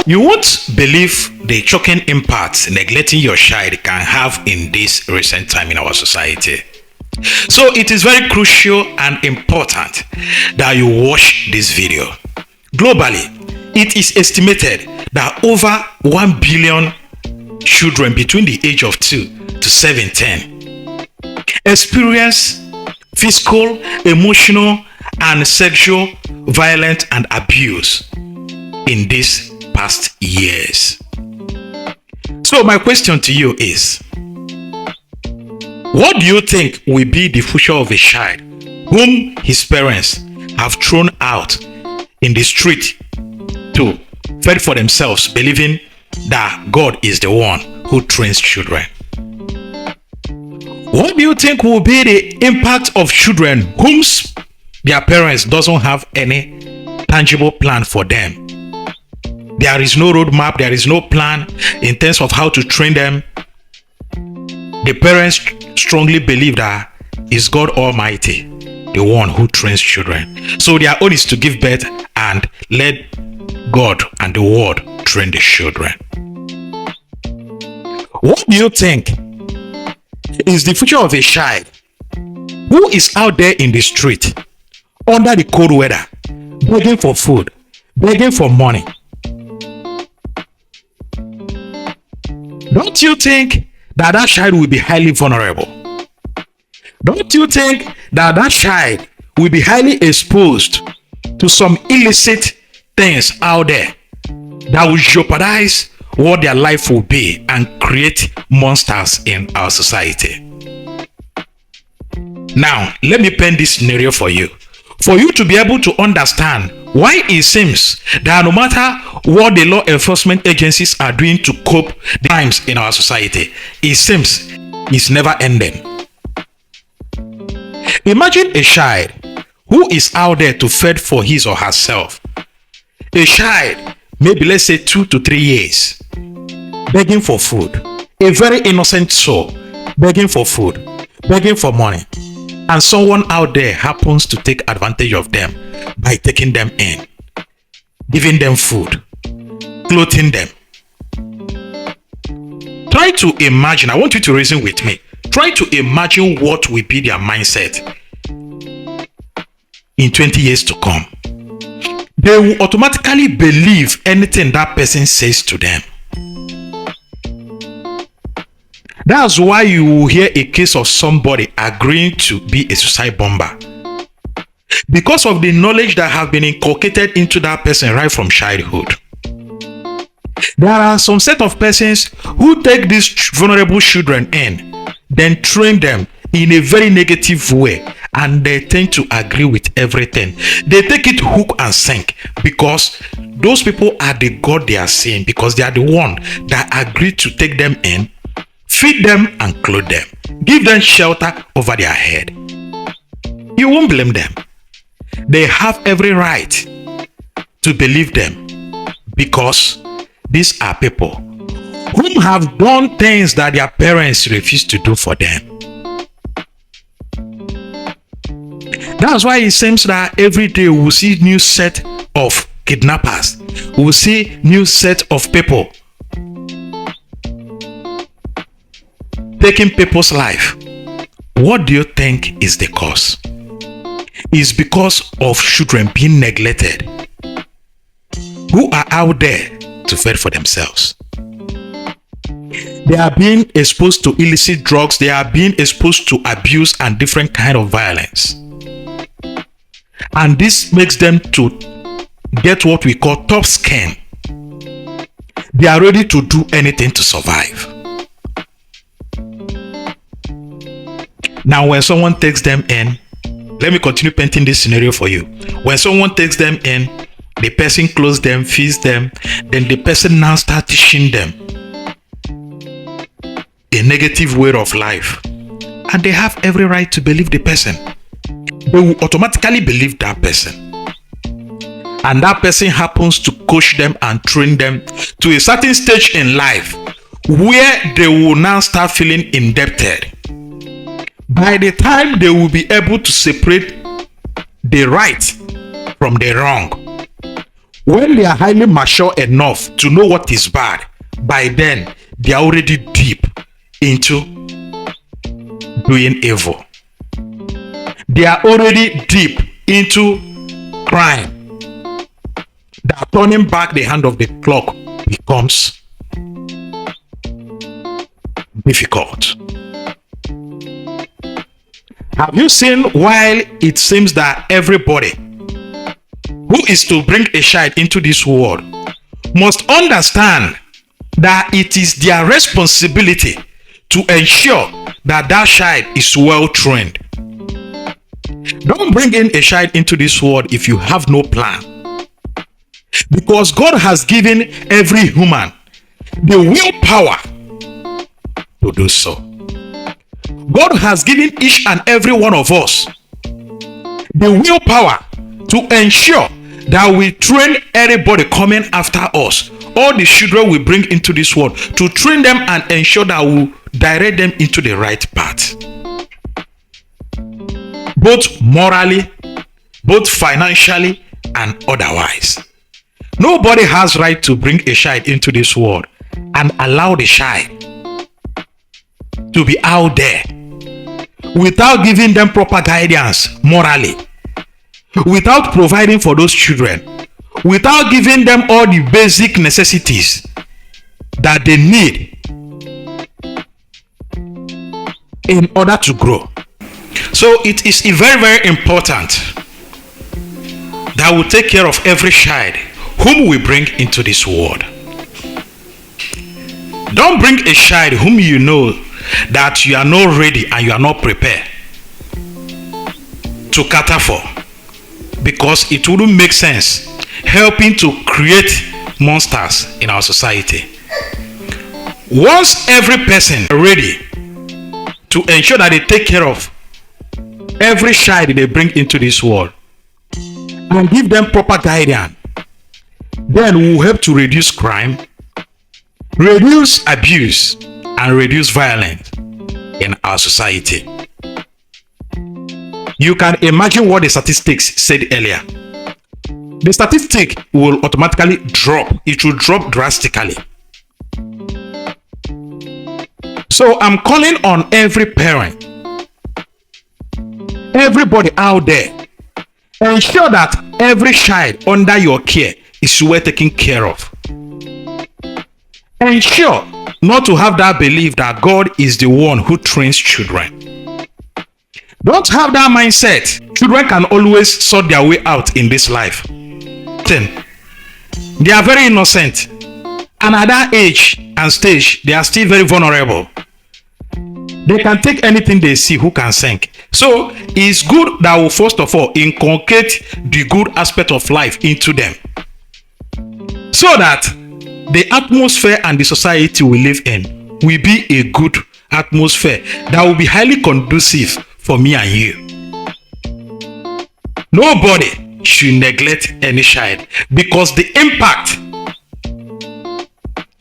You won't believe the shocking impact neglecting your child can have in this recent time in our society. So it is very crucial and important that you watch this video. Globally, it is estimated that over 1 billion children between the age of 2 to 17 experience physical, emotional, and sexual violence and abuse in these past years. So my question to you is, what do you think will be the future of a child whom his parents have thrown out in the street to fend for themselves, believing that God is the one who trains children? What do you think will be the impact of children whom their parents doesn't have any tangible plan for them? There is no roadmap, there is no plan in terms of how to train them. The parents strongly believe that it's God Almighty, the one who trains children. So their own is to give birth and let God and the world train the children. What do you think is the future of a child who is out there in the street under the cold weather, begging for food, begging for money? Don't you think that that child will be highly vulnerable? Don't you think that that child will be highly exposed to some illicit things out there that will jeopardize what their life will be and create monsters in our society? Now, let me paint this scenario for you to be able to understand why it seems that no matter what the law enforcement agencies are doing to cope the crimes in our society, it seems it's never ending. Imagine a child who is out there to fend for his or herself. A child, maybe let's say 2 to 3 years, begging for food. A very innocent soul, begging for food, begging for money. And someone out there happens to take advantage of them by taking them in, giving them food, clothing them. Try to imagine, I want you to reason with me. Try to imagine what will be their mindset in 20 years to come. They will automatically believe anything that person says to them. That's why you will hear a case of somebody agreeing to be a suicide bomber, because of the knowledge that have been inculcated into that person right from childhood. There are some set of persons who take these vulnerable children in, then train them in a very negative way, and they tend to agree with everything. They take it hook and sink because those people are the God they are seeing, because they are the one that agreed to take them in, feed them and clothe them, give them shelter over their head. You won't blame them. They have every right to believe them, because these are people who have done things that their parents refused to do for them. That's why it seems that every day we'll see new set of kidnappers. We'll see new set of people taking people's life. What do you think is the cause? It's because of children being neglected, who are out there to fend for themselves. They are being exposed to illicit drugs. They are being exposed to abuse and different kind of violence. And this makes them to get what we call tough skin. They are ready to do anything to survive. Now, when someone takes them in, let me continue painting this scenario for you. When someone takes them in, the person clothes them, feeds them, then the person now starts teaching them a negative way of life. And they have every right to believe the person. They will automatically believe that person. And that person happens to coach them and train them to a certain stage in life where they will now start feeling indebted. By the time they will be able to separate the right from the wrong, When they are highly mature enough to know what is bad, by then they are already deep into doing evil. They are already deep into crime. That turning back the hand of the clock becomes difficult. Have you seen, while it seems that everybody who is to bring a child into this world must understand that it is their responsibility to ensure that that child is well trained. Don't bring in a child into this world if you have no plan. Because God has given every human the willpower to do so. God has given each and every one of us the willpower to ensure that we train everybody coming after us, all the children we bring into this world, to train them and ensure that we direct them into the right path. Both morally, both financially, and otherwise. Nobody has right to bring a child into this world and allow the child to be out there without giving them proper guidance morally, without providing for those children, without giving them all the basic necessities that they need in order to grow. So it is very, very important that we take care of every child whom we bring into this world. Don't bring a child whom you know that you are not ready and you are not prepared to cater for, because it wouldn't make sense helping to create monsters in our society. Once every person is ready to ensure that they take care of every child they bring into this world and give them proper guidance, then we will help to reduce crime, reduce abuse, and reduce violence in our society. You can imagine what the statistics said earlier. The statistic will automatically drop. It will drop drastically. So I'm calling on every parent, everybody out there, ensure that every child under your care is well taken care of. Ensure not to have that belief that God is the one who trains children. Don't have that mindset. Children can always sort their way out in this life. They are very innocent, and at that age and stage, they are still very vulnerable. They can take anything they see. Who can sink? So it's good that we first of all inculcate the good aspect of life into them, so that the atmosphere and the society we live in will be a good atmosphere that will be highly conducive for me and you. Nobody should neglect any child, because the impact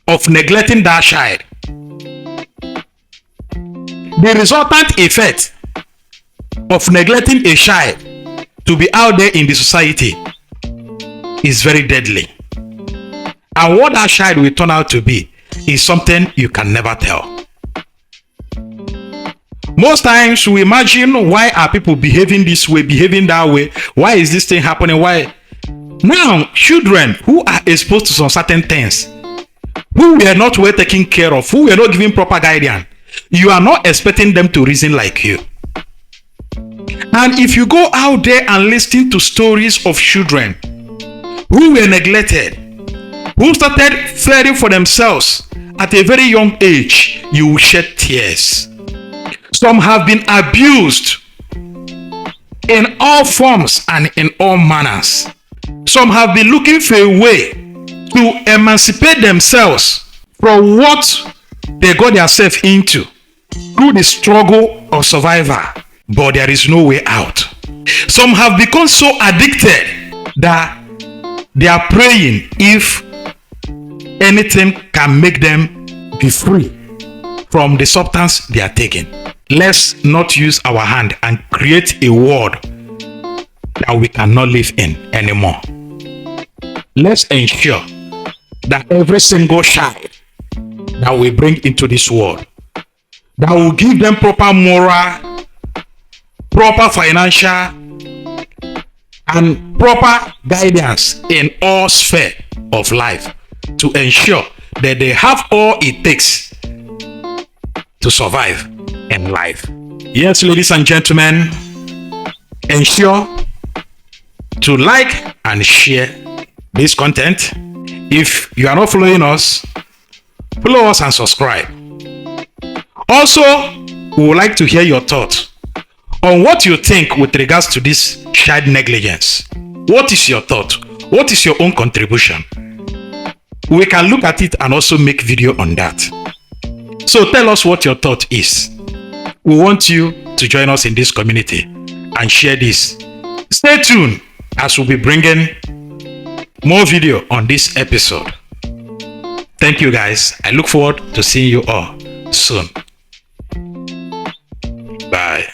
of neglecting that child, the resultant effect of neglecting a child to be out there in the society is very deadly. And what that child will turn out to be is something you can never tell. Most times we imagine, why are people behaving this way, behaving that way? Why is this thing happening? Why? Now, children who are exposed to some certain things, who were not well taken care of, who were not given proper guidance, you are not expecting them to reason like you. And if you go out there and listen to stories of children who were neglected, who started fearing for themselves at a very young age, you will shed tears. Some have been abused in all forms and in all manners. Some have been looking for a way to emancipate themselves from what they got themselves into through the struggle of survival, but there is no way out. Some have become so addicted that they are praying if anything can make them be free from the substance they are taking. Let's not use our hand and create a world that we cannot live in anymore. let's ensure that every single child that we bring into this world, that will give them proper moral, proper financial, and proper guidance in all sphere of life, to ensure that they have all it takes to survive in life. Yes, ladies and gentlemen, ensure to like and share this content. If you are not following us, follow us and subscribe. Also, we would like to hear your thoughts on what you think with regards to this child negligence. What is your thought? What is your own contribution? We can look at it and also make video on that. So tell us what your thought is. We want you to join us in this community and share this. Stay tuned as we'll be bringing more video on this episode. Thank you guys. I look forward to seeing you all soon. Bye.